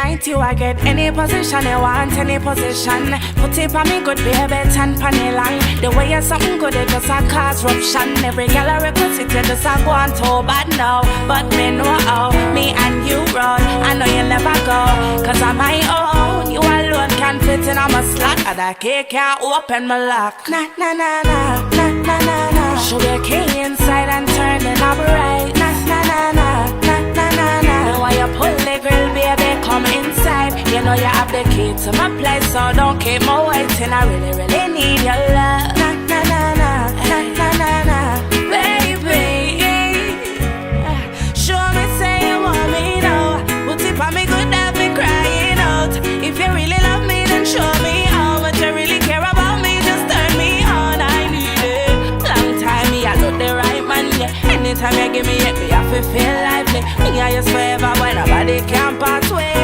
night you I get any position you want, any position. Put it on me good baby, tan panny long. The way you're something good, it just a cause ruption. Every girl I request it, you just a go on too bad now. But me know how, me and you roll. I know you never go, cause I'm my own. You alone can fit in on my slot, and that key can't open my lock. Na na na na, na na na na. Show your key inside and turn it up right. Na na na na, na na na na. Now why you pull the girl, baby, come inside. You know you have the key to my place, so don't keep me waiting. I really, really need your love. Na na na na, na na na na. Baby, show me say you want me now. Put it on me good, have me crying out. If you really love me, then show me how much you really care about me. Just turn me on, I need it. Long time me, I look the right man, yeah. Anytime you give me it, me have to feel lively. Me and you forever when nobody can part way.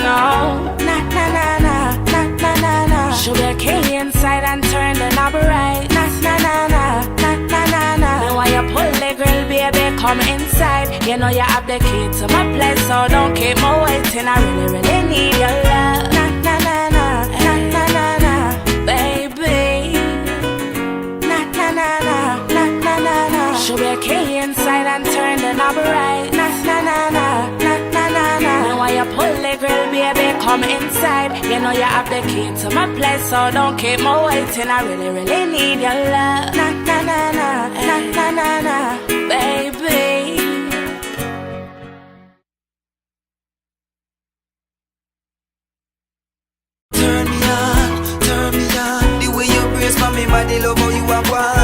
No, na na na na, na na na na. Show your key inside and turn the knob right. Na na na na, na na na na. Then why you pull the girl, baby, come inside. You know you have the key to my place, so don't keep me waiting. I really, really need your love. Na na na na, na na na na, baby. Na na na na, na na na na. Show your key inside and turn the knob right. Na na na na, na na na na. Then why you pull the girl, baby, come inside. You know you have the key to my place, so don't keep me waiting. I really, really need your love. Na na na na, na na na na, baby. Turn me on, the way you brace for me body, love how you are.